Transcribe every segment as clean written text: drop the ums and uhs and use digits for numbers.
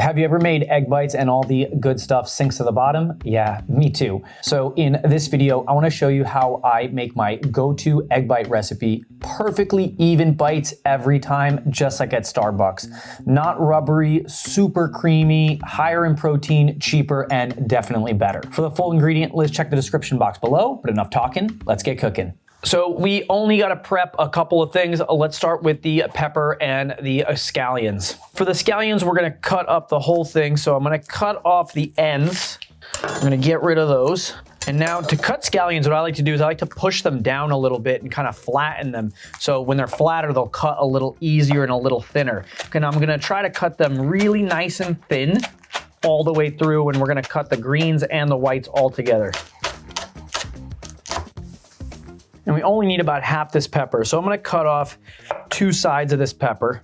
Have you ever made egg bites and all the good stuff sinks to the bottom? Yeah, me too. So in this video, I want to show you how I make my go-to egg bite recipe. Perfectly even bites every time, just like at Starbucks. Not rubbery, super creamy, higher in protein, cheaper, and definitely better. For the full ingredient list, check the description box below, but enough talking, let's get cooking. So we only got to prep a couple of things. Let's start with the pepper and the scallions. For the scallions, we're going to cut up the whole thing. So I'm going to cut off the ends. I'm going to get rid of those. And now to cut scallions, what I like to do is I like to push them down a little bit and kind of flatten them. So when they're flatter, they'll cut a little easier and a little thinner. And I'm going to try to cut them really nice and thin all the way through. And we're going to cut the greens and the whites all together. And we only need about half this pepper. So I'm going to cut off 2 sides of this pepper.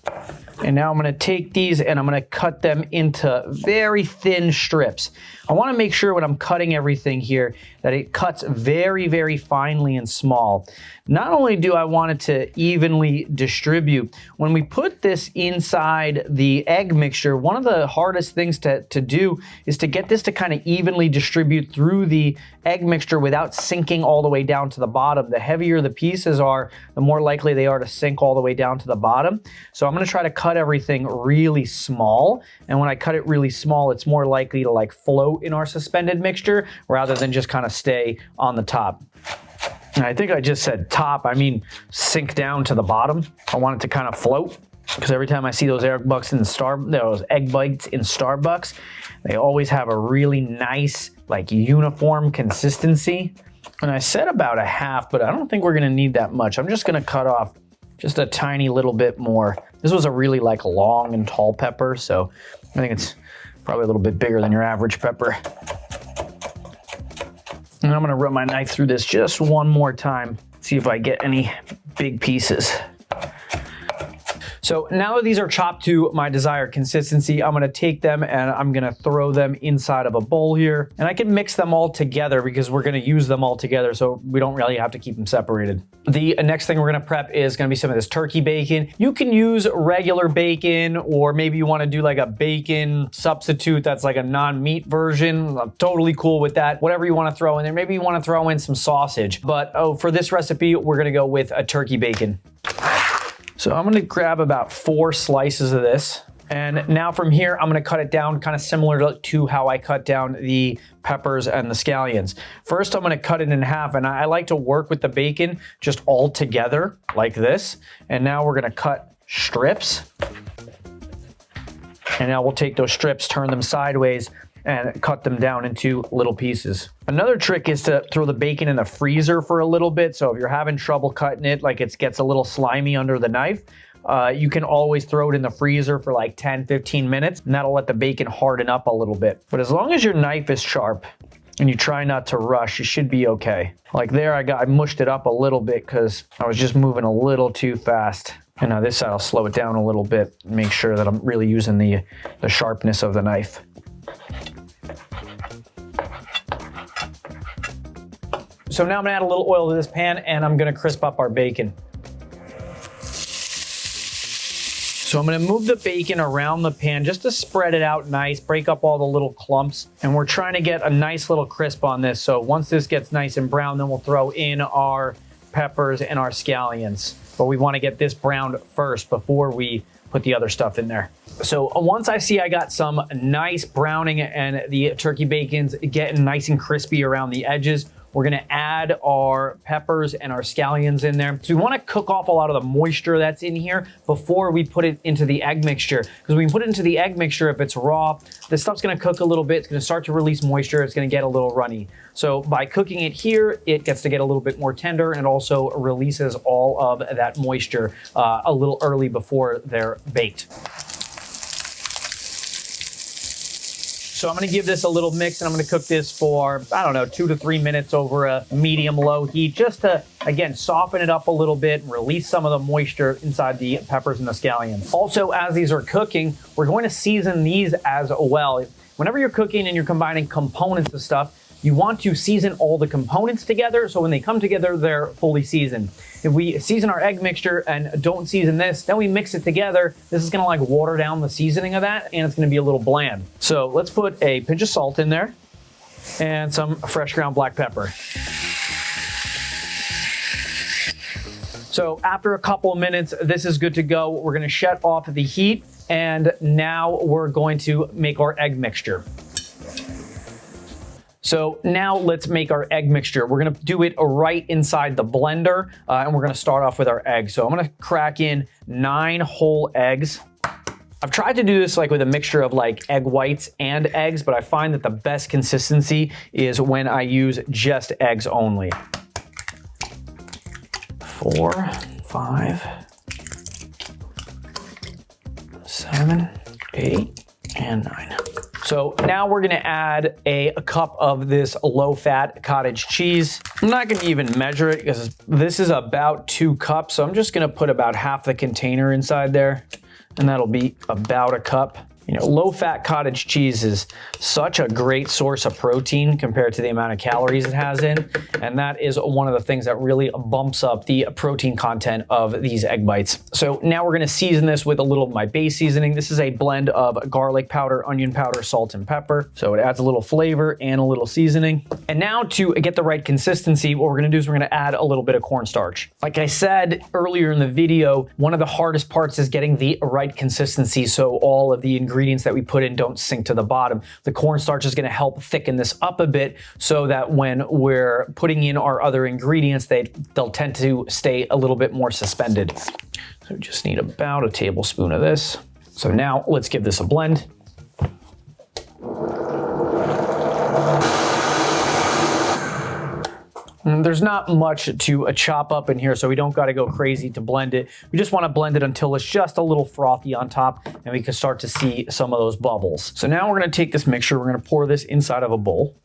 And now I'm going to take these and I'm going to cut them into very thin strips. I want to make sure when I'm cutting everything here that it cuts very, very finely and small. Not only do I want it to evenly distribute, when we put this inside the egg mixture, one of the hardest things to do is to get this to kind of evenly distribute through the egg mixture without sinking all the way down to the bottom. The heavier the pieces are, the more likely they are to sink all the way down to the bottom. So I'm going to try to cut everything really small. And when I cut it really small, it's more likely to like float in our suspended mixture rather than just kind of stay on the top. And I think I just said top, I mean sink down to the bottom. I want it to kind of float because every time I see those egg bites in Starbucks, they always have a really nice, like uniform consistency. And I said about a half, but I don't think we're gonna need that much. I'm just gonna cut off just a tiny little bit more. This was a really like long and tall pepper, so I think it's probably a little bit bigger than your average pepper. And I'm gonna run my knife through this just one more time, see if I get any big pieces. So now that these are chopped to my desired consistency, I'm gonna take them and I'm gonna throw them inside of a bowl here. And I can mix them all together because we're gonna use them all together, so we don't really have to keep them separated. The next thing we're gonna prep is gonna be some of this turkey bacon. You can use regular bacon, or maybe you wanna do like a bacon substitute that's like a non-meat version. I'm totally cool with that. Whatever you wanna throw in there. Maybe you wanna throw in some sausage. But for this recipe, we're gonna go with a turkey bacon. So I'm gonna grab about 4 slices of this. And now from here, I'm gonna cut it down kind of similar to how I cut down the peppers and the scallions. First, I'm gonna cut it in half, and I like to work with the bacon just all together like this. And now we're gonna cut strips. And now we'll take those strips, turn them sideways, and cut them down into little pieces. Another trick is to throw the bacon in the freezer for a little bit. So if you're having trouble cutting it, like it gets a little slimy under the knife, you can always throw it in the freezer for like 10-15 minutes, and that'll let the bacon harden up a little bit. But as long as your knife is sharp and you try not to rush, you should be okay. Like there, I mushed it up a little bit because I was just moving a little too fast. And now this side, I'll slow it down a little bit, make sure that I'm really using the sharpness of the knife. So now I'm gonna add a little oil to this pan and I'm gonna crisp up our bacon. So I'm gonna move the bacon around the pan just to spread it out nice, break up all the little clumps. And we're trying to get a nice little crisp on this. So once this gets nice and brown, then we'll throw in our peppers and our scallions. But we wanna get this browned first before we put the other stuff in there. So once I see I got some nice browning and the turkey bacon's getting nice and crispy around the edges, we're gonna add our peppers and our scallions in there. So we wanna cook off a lot of the moisture that's in here before we put it into the egg mixture. Because when we put it into the egg mixture, if it's raw, this stuff's gonna cook a little bit, it's gonna start to release moisture, it's gonna get a little runny. So by cooking it here, it gets to get a little bit more tender and also releases all of that moisture a little early before they're baked. So I'm gonna give this a little mix and I'm gonna cook this for, I don't know, 2 to 3 minutes over a medium-low heat, just to, again, soften it up a little bit and release some of the moisture inside the peppers and the scallions. Also, as these are cooking, we're going to season these as well. Whenever you're cooking and you're combining components of stuff, you want to season all the components together so when they come together, they're fully seasoned. If we season our egg mixture and don't season this, then we mix it together, this is gonna like water down the seasoning of that and it's gonna be a little bland. So let's put a pinch of salt in there and some fresh ground black pepper. So after a couple of minutes, this is good to go. We're gonna shut off the heat and now we're going to make our egg mixture. So now let's make our egg mixture. We're gonna do it right inside the blender and we're gonna start off with our eggs. So I'm gonna crack in 9 whole eggs. I've tried to do this like with a mixture of like egg whites and eggs, but I find that the best consistency is when I use just eggs only. 4, 5, 7, 8, and 9. So now we're gonna add a cup of this low-fat cottage cheese. I'm not gonna even measure it because this is about 2 cups, so I'm just gonna put about half the container inside there, and that'll be about a cup. You know, low-fat cottage cheese is such a great source of protein compared to the amount of calories it has in, and that is one of the things that really bumps up the protein content of these egg bites. So now we're gonna season this with a little of my base seasoning. This is a blend of garlic powder, onion powder, salt, and pepper. So it adds a little flavor and a little seasoning. And now to get the right consistency, what we're gonna do is we're gonna add a little bit of cornstarch. Like I said earlier in the video, one of the hardest parts is getting the right consistency so all of the ingredients that we put in don't sink to the bottom. The cornstarch is going to help thicken this up a bit so that when we're putting in our other ingredients, they'll tend to stay a little bit more suspended. So we just need about a tablespoon of this. So now let's give this a blend. There's not much to chop up in here, so we don't got to go crazy to blend it. We just want to blend it until it's just a little frothy on top and we can start to see some of those bubbles. So now we're going to take this mixture, we're going to pour this inside of a bowl.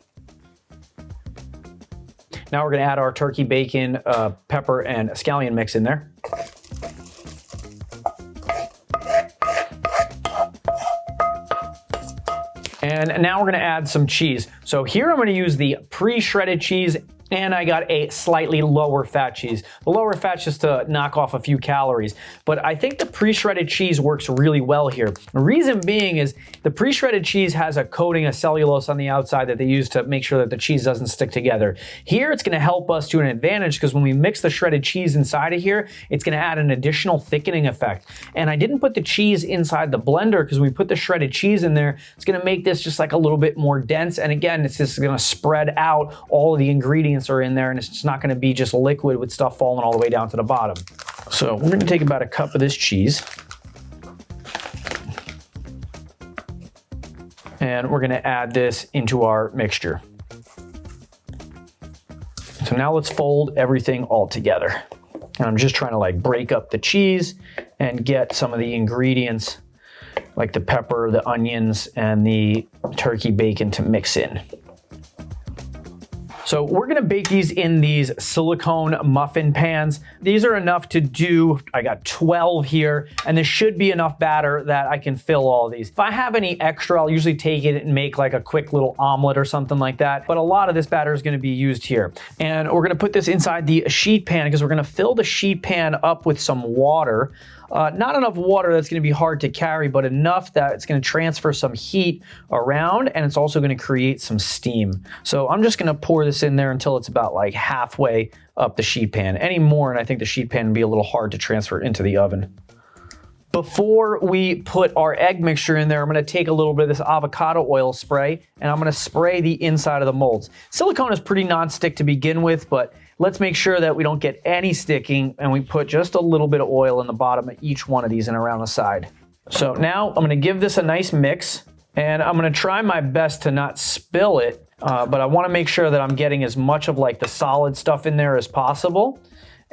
Now we're going to add our turkey bacon, pepper, and scallion mix in there. And now we're going to add some cheese. So here I'm going to use the pre-shredded cheese, and I got a slightly lower fat cheese. The lower fat's just to knock off a few calories, but I think the pre-shredded cheese works really well here. The reason being is the pre-shredded cheese has a coating of cellulose on the outside that they use to make sure that the cheese doesn't stick together. Here it's gonna help us to an advantage because when we mix the shredded cheese inside of here, it's gonna add an additional thickening effect. And I didn't put the cheese inside the blender because when we put the shredded cheese in there, it's gonna make this just like a little bit more dense. And again, it's just gonna spread out all of the ingredients are in there and it's just not going to be just liquid with stuff falling all the way down to the bottom. So we're going to take about a cup of this cheese and we're going to add this into our mixture. So now let's fold everything all together. And I'm just trying to like break up the cheese and get some of the ingredients like the pepper, the onions, and the turkey bacon to mix in. So we're gonna bake these in these silicone muffin pans. These are enough to do, I got 12 here, and this should be enough batter that I can fill all of these. If I have any extra, I'll usually take it and make like a quick little omelet or something like that, but a lot of this batter is gonna be used here. And we're gonna put this inside the sheet pan because we're gonna fill the sheet pan up with some water. Not enough water that's going to be hard to carry, but enough that it's going to transfer some heat around and it's also going to create some steam. So I'm just going to pour this in there until it's about like halfway up the sheet pan. Any more and I think the sheet pan would be a little hard to transfer into the oven. Before we put our egg mixture in there, I'm going to take a little bit of this avocado oil spray and I'm going to spray the inside of the molds. Silicone is pretty non-stick to begin with, but let's make sure that we don't get any sticking and we put just a little bit of oil in the bottom of each one of these and around the side. So now I'm gonna give this a nice mix and I'm gonna try my best to not spill it, but I wanna make sure that I'm getting as much of like the solid stuff in there as possible.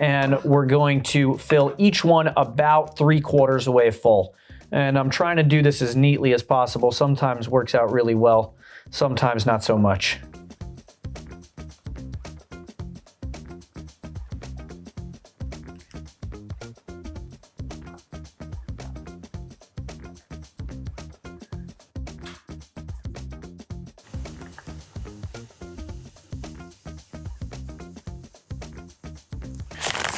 And we're going to fill each one about 3/4 away full. And I'm trying to do this as neatly as possible. Sometimes works out really well, sometimes not so much.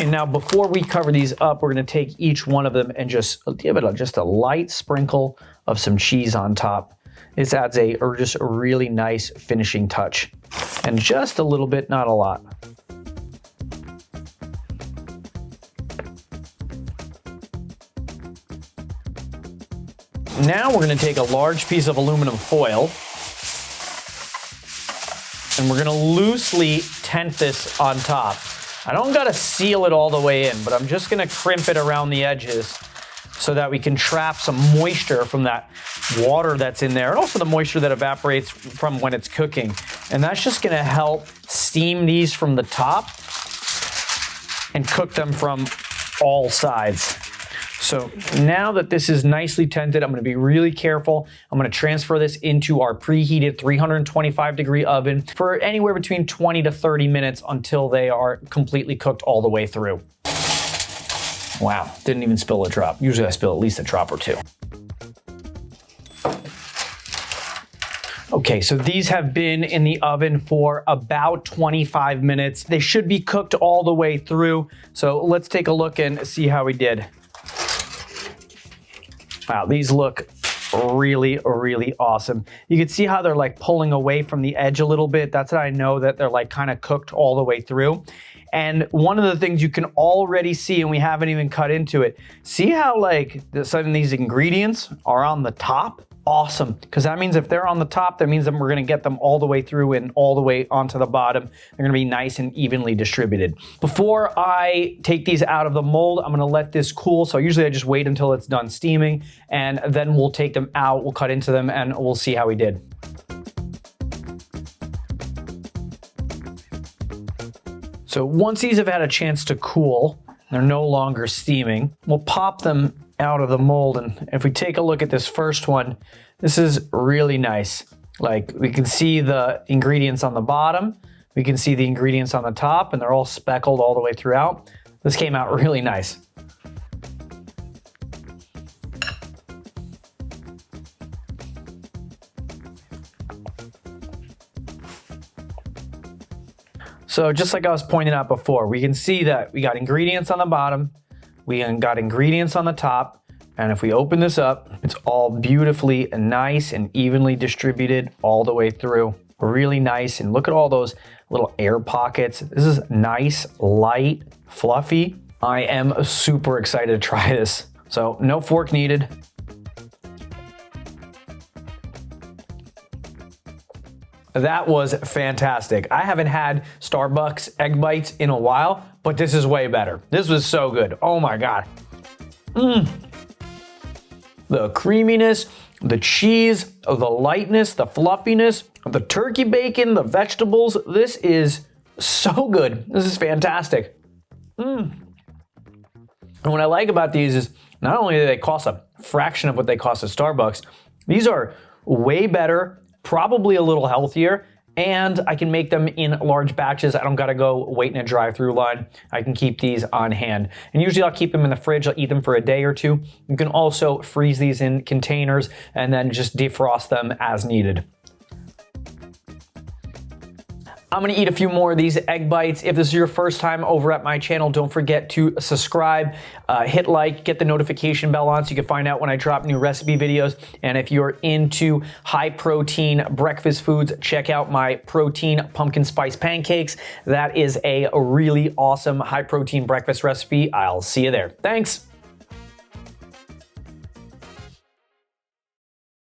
And now before we cover these up, we're gonna take each one of them and just give it just a light sprinkle of some cheese on top. This adds just a really nice finishing touch. And just a little bit, not a lot. Now we're gonna take a large piece of aluminum foil and we're gonna loosely tent this on top. I don't gotta seal it all the way in, but I'm just gonna crimp it around the edges so that we can trap some moisture from that water that's in there and also the moisture that evaporates from when it's cooking. And that's just gonna help steam these from the top and cook them from all sides. So now that this is nicely tented, I'm gonna be really careful. I'm gonna transfer this into our preheated 325-degree oven for anywhere between 20 to 30 minutes until they are completely cooked all the way through. Wow, didn't even spill a drop. Usually I spill at least a drop or two. Okay, so these have been in the oven for about 25 minutes. They should be cooked all the way through. So let's take a look and see how we did. Wow, these look really, really awesome. You can see how they're like pulling away from the edge a little bit. That's how I know that they're like kind of cooked all the way through. And one of the things you can already see, and we haven't even cut into it, see how like some of these ingredients are on the top? Awesome, because that means if they're on the top, that means that we're gonna get them all the way through and all the way onto the bottom. They're gonna be nice and evenly distributed. Before I take these out of the mold, I'm gonna let this cool. So usually I just wait until it's done steaming and then we'll take them out, we'll cut into them and we'll see how we did. So once these have had a chance to cool, they're no longer steaming, we'll pop them out of the mold. And if we take a look at this first one, this is really nice. Like we can see the ingredients on the bottom, we can see the ingredients on the top, and they're all speckled all the way throughout. This came out really nice. So just like I was pointing out before, we can see that we got ingredients on the bottom, we got ingredients on the top, and if we open this up, it's all beautifully nice and evenly distributed all the way through. Really nice, and look at all those little air pockets. This is nice, light, fluffy. I am super excited to try this. So no fork needed. That was fantastic. I haven't had Starbucks egg bites in a while, but this is way better. This was so good. Oh my God. The creaminess, the cheese, the lightness, the fluffiness, the turkey bacon, the vegetables. This is so good. This is fantastic. And what I like about these is not only do they cost a fraction of what they cost at Starbucks, these are way better, probably a little healthier, and I can make them in large batches. I don't gotta go wait in a drive-through line. I can keep these on hand. And usually I'll keep them in the fridge. I'll eat them for a day or two. You can also freeze these in containers and then just defrost them as needed. I'm gonna eat a few more of these egg bites. If this is your first time over at my channel, don't forget to subscribe, hit like, get the notification bell on so you can find out when I drop new recipe videos. And if you're into high protein breakfast foods, check out my protein pumpkin spice pancakes. That is a really awesome high protein breakfast recipe. I'll see you there. Thanks.